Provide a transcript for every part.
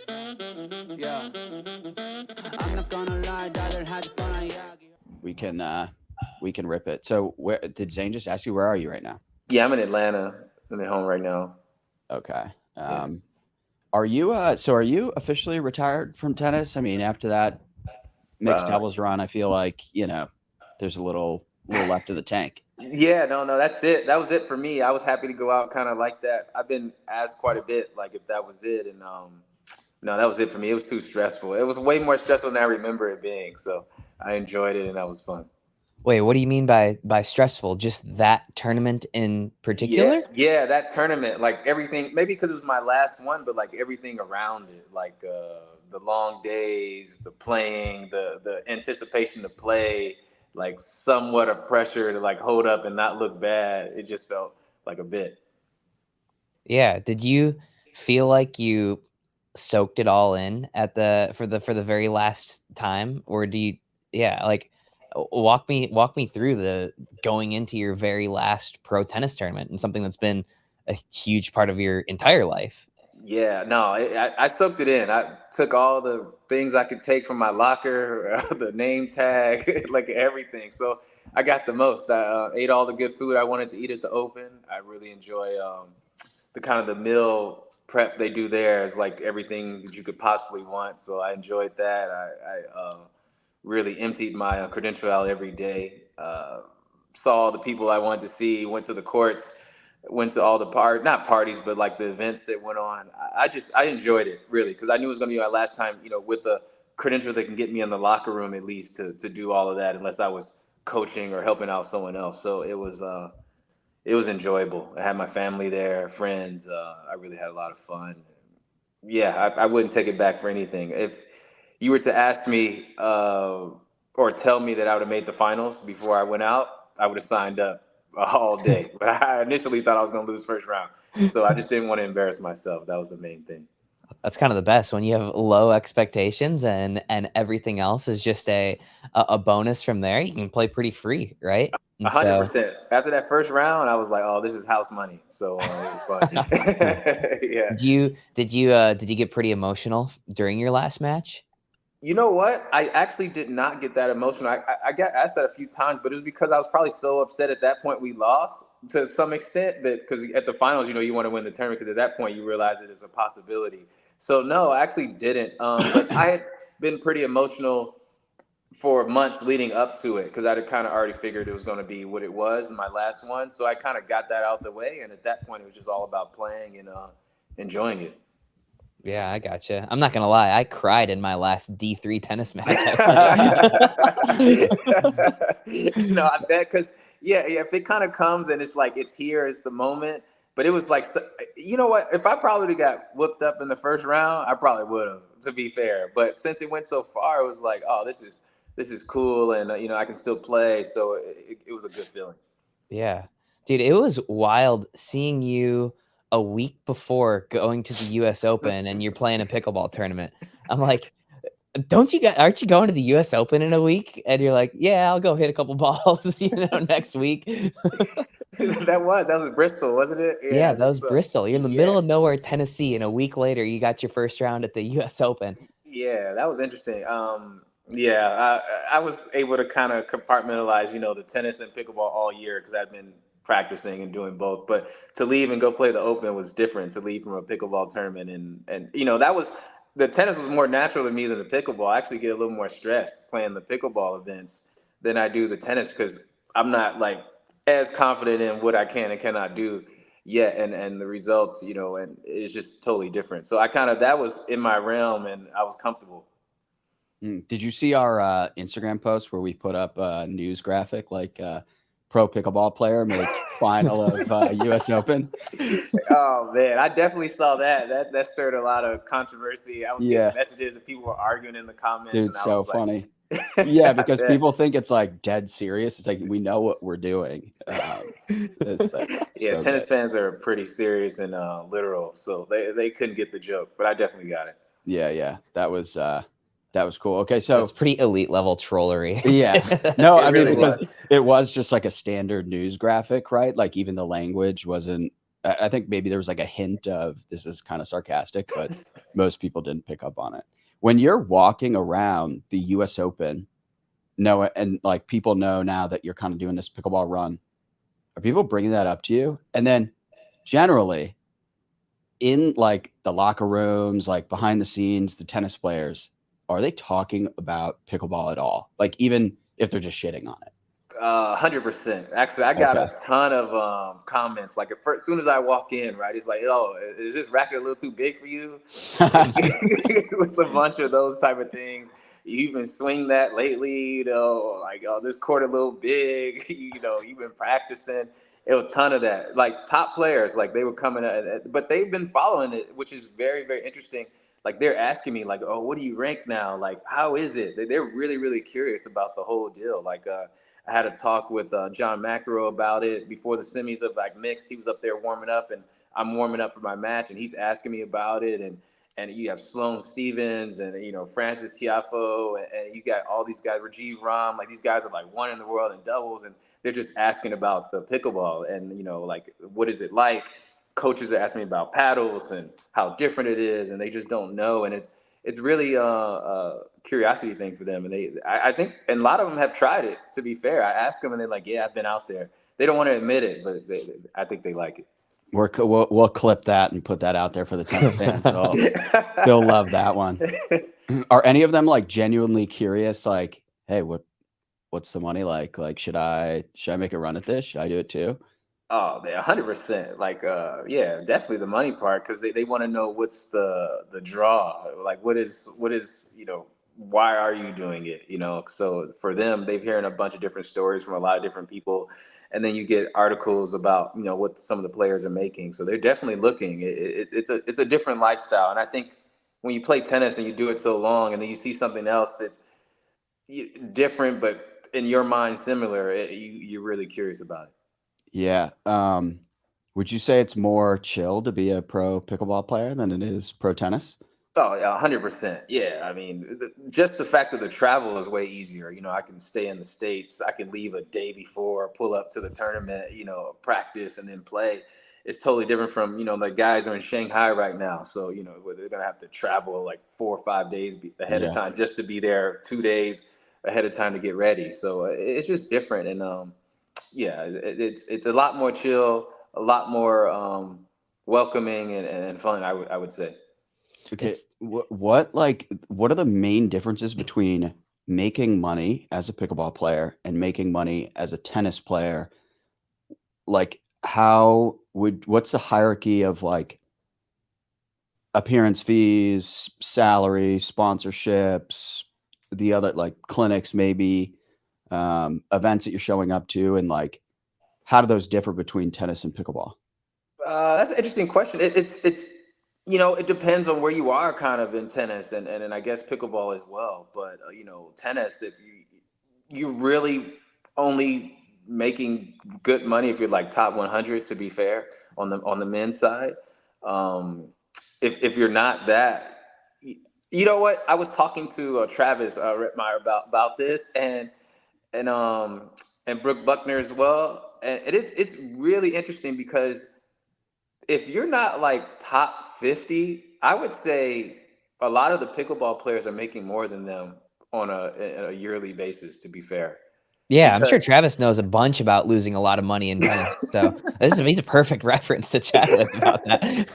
Yeah. I'm not gonna lie, rather had fun. We can rip it. So where did Zane just ask you? Where are you right now? Yeah, I'm in Atlanta. I'm at home right now. Okay. Yeah. Are you so are you officially retired from tennis? I mean, after that mixed Uh, doubles run, I feel like, there's a little left of the tank. yeah, no, that's it. That was it for me. I was happy to go out kind of like that. I've been asked quite a bit, like if that was it, and no, that was it for me. It was too stressful. It was way more stressful than I remember it being. So I enjoyed it, and that was fun. Wait, what do you mean by stressful? Just that tournament in Yeah, particular? yeah, that tournament, like everything, maybe because it was my last one, but like everything around it, like the long days, the playing, the anticipation to play, like somewhat of pressure to like hold up and not look bad. It just felt like a bit. Yeah. Did you feel like you soaked it all in at the very last time, or do you? Yeah, like walk me through the going into your very last pro tennis tournament and something that's been a huge part of your entire life. Yeah, no, I soaked it in. I took all the things I could take from my locker, the name tag, like everything. So I got the most. I ate all the good food I wanted to eat at the Open. I really enjoy the kind of the meal prep they do there is like everything that you could possibly want. So I enjoyed that. I really emptied my credential out every day. Saw the people I wanted to see. Went to the courts. Went to all the not parties, but like the events that went on. I enjoyed it really because I knew it was going to be my last time. With a credential that can get me in the locker room at least to do all of that, unless I was coaching or helping out someone else. So it was enjoyable. I had my family there, friends. I really had a lot of fun. Yeah, I wouldn't take it back for anything. If you were to ask me or tell me that I would have made the finals before I went out, I would have signed up all day. But I initially thought I was going to lose first round. So I just didn't want to embarrass myself. That was the main thing. That's kind of the best when you have low expectations and everything else is just a bonus from there. You can play pretty free, right? A And hundred so, percent. After that first round, I was like, "Oh, this is house money." So it was fun. Yeah. did you get pretty emotional during your last match? You know what? I actually did not get that emotional. I got asked that a few times, but it was because I was probably so upset at that point we lost to some extent that because at the finals, you want to win the tournament because at that point you realize it is a possibility. So no, I actually didn't. But I had been pretty emotional for months leading up to it because I had kind of already figured it was going to be what it was in my last one. So I kind of got that out the way, and at that point it was just all about playing and enjoying it. Yeah, I gotcha. I'm not gonna lie, I cried in my last D3 tennis match I No, played. I bet because yeah, if it kind of comes and it's like it's here, it's the moment. But it was like, you know what? If I probably got whooped up in the first round, I probably would have. To be fair, but since it went so far, it was like, oh, this is cool, and I can still play. So it was a good feeling. Yeah. Dude, it was wild seeing you a week before going to the US Open and you're playing a pickleball tournament. I'm like, aren't you going to the US Open in a week? And you're like, yeah, I'll go hit a couple balls, next week. that was Bristol, wasn't it? Yeah, Yeah, that was that's Bristol. You're in the yeah. middle of nowhere, Tennessee, and a week later you got your first round at the US Open. Yeah, that was interesting. Yeah, I was able to kind of compartmentalize, the tennis and pickleball all year because I'd been practicing and doing both. But to leave and go play the Open was different. To leave from a pickleball tournament and that was the tennis was more natural to me than the pickleball. I actually get a little more stress playing the pickleball events than I do the tennis because I'm not like as confident in what I can and cannot do yet and the results and it's just totally different, so I kind of that was in my realm and I was comfortable. Did you see our Instagram post where we put up a news graphic like pro pickleball player makes final of US Open? Oh man, I definitely saw that stirred a lot of controversy. I was getting Yeah, messages and people were arguing in the comments dude, and I so was like, funny. Yeah, I because bet. people think it's like dead serious. It's like we know what we're doing. It's Yeah, so tennis good. fans are pretty serious and literal, so they couldn't get the joke, but I definitely got it. Yeah, yeah, that was cool. Okay, That's so pretty elite level trollery. yeah, no, It I mean really because was. it was just like a standard news graphic, right? Like even the language wasn't. I think maybe there was like a hint of this is kind of sarcastic, but most people didn't pick up on it. When you're walking around the US Open, and like people know now that you're kind of doing this pickleball run, are people bringing that up to you? And then generally in like the locker rooms, like behind the scenes, the tennis players, are they talking about pickleball at all? Like even if they're just shitting on it? 100%. Actually, I got Okay. a ton of comments. Like as soon as I walk in, right, it's like, "Oh, is this racket a little too big for you?" It's a bunch of those type of things. You've been swing that lately, like, "Oh, this court a little big." You've been practicing. It was a ton of that. Like top players, like they were coming at, but they've been following it, which is very, very interesting. Like they're asking me, like, "Oh, what do you rank now? Like, how is it?" They're really, really curious about the whole deal. Like, I had a talk with John McEnroe about it before the semis of like mixed. He was up there warming up, and I'm warming up for my match, and he's asking me about it. And you have Sloane Stevens and Francis Tiafoe, and you got all these guys, Rajiv Ram. Like these guys are like one in the world in doubles, and they're just asking about the pickleball and like what is it like. Coaches are asking me about paddles and how different it is, and they just don't know. And it's really a curiosity thing for them. And I think, and a lot of them have tried it. To be fair, I ask them, and they're like, "Yeah, I've been out there." They don't want to admit it, but I think they like it. We'll clip that and put that out there for the tennis fans. They'll love that one. Are any of them like genuinely curious? Like, hey, what's the money like? Like, should I make a run at this? Should I do it too? Oh, they 100%. Like, yeah, definitely the money part because they want to know what's the draw. Like, what is why are you doing it? So for them, they've hearing a bunch of different stories from a lot of different people, and then you get articles about what some of the players are making. So they're definitely looking. It's a different lifestyle, and I think when you play tennis and you do it so long, and then you see something else that's different, but in your mind similar, you're really curious about it. Yeah. Would you say it's more chill to be a pro pickleball player than it is pro tennis? Oh, yeah, 100%. Yeah, I mean, just the fact that the travel is way easier. I can stay in the States. I can leave a day before, pull up to the tournament, practice and then play. It's totally different from, the guys are in Shanghai right now. So, where they're going to have to travel like 4 or 5 days ahead of Yeah. time just to be there 2 days ahead of time to get ready. So it's just different. And yeah, it's a lot more chill, a lot more welcoming and fun, I would say. Okay. It's What are the main differences between making money as a pickleball player and making money as a tennis player? Like, what's the hierarchy of like appearance fees, salary, sponsorships, the other like clinics, maybe events that you're showing up to, and like how do those differ between tennis and pickleball? That's an interesting question. It depends on where you are kind of in tennis and I guess pickleball as well. But tennis, if you really only making good money if you're like top 100. To be fair, on the men's side, um, if you're not that, you know what? I was talking to Travis Rittmeyer about this and um and Brooke Buckner as well, and it's really interesting because if you're not like top 50, I would say a lot of the pickleball players are making more than them on a yearly basis, to be fair. Yeah, I'm sure Because Travis knows a bunch about losing a lot of money in tennis. So he's a perfect reference to chat with about that.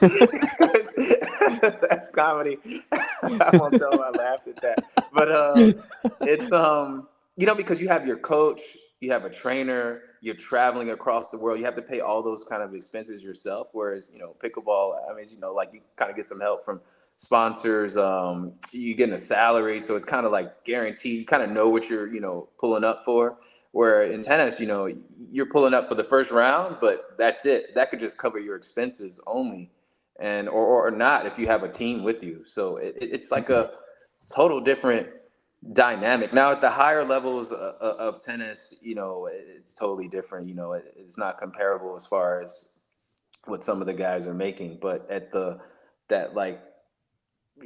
that's comedy. I won't tell him I laughed at that. But it's because you have your coach, you have a trainer, you're traveling across the world, you have to pay all those kind of expenses yourself. Whereas pickleball, I mean, like you kind of get some help from sponsors. You getting a salary, so it's kind of like guaranteed. You kind of know what you're pulling up for. Where in tennis, you're pulling up for the first round, but that's it. That could just cover your expenses only, and or not if you have a team with you. So it's like a total different dynamic. Now at the higher levels of tennis, it's totally different. It's not comparable as far as what some of the guys are making, but at that like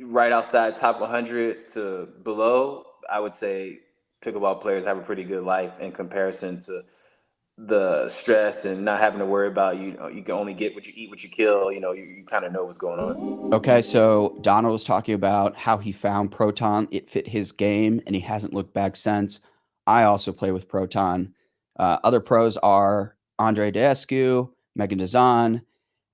right outside top 100 to below, I would say pickleball players have a pretty good life in comparison to the stress and not having to worry about, you know, you can only get what you eat, what you kill. You know, you kind of know what's going on. Okay, so Donald was talking about how he found Proton. It fit his game, and he hasn't looked back since. I also play with Proton. Other pros are Andre Daescu, Megan Dazan,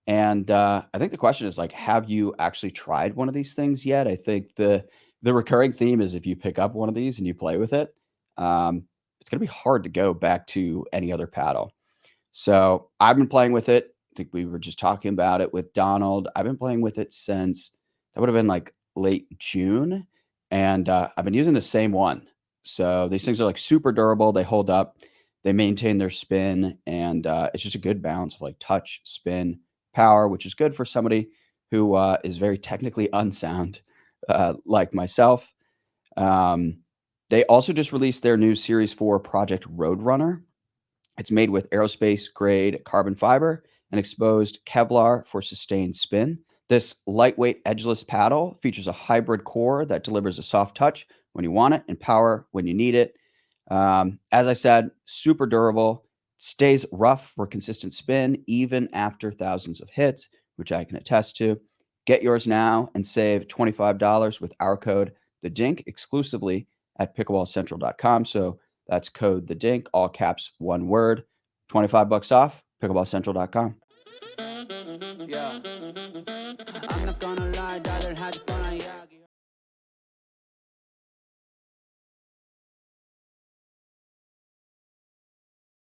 and I think the question is like, have you actually tried one of these things yet? I think the recurring theme is if you pick up one of these and you play with it, it's going to be hard to go back to any other paddle. So I've been playing with it. I think we were just talking about it with Donald. I've been playing with it since that would have been like late June, and I've been using the same one. So these things are like super durable. They hold up. They maintain their spin, and it's just a good balance of like touch, spin, power, which is good for somebody who is very technically unsound, like myself. They also just released their new Series 4 Project Roadrunner. It's made with aerospace grade carbon fiber and exposed Kevlar for sustained spin. This lightweight edgeless paddle features a hybrid core that delivers a soft touch when you want it and power when you need it. As I said, super durable, stays rough for consistent spin even after thousands of hits, which I can attest to. Get yours now and save $25 with our code THEDINK exclusively at pickleballcentral.com. So that's code THEDINK, all caps, one word, $25 off, pickleballcentral.com.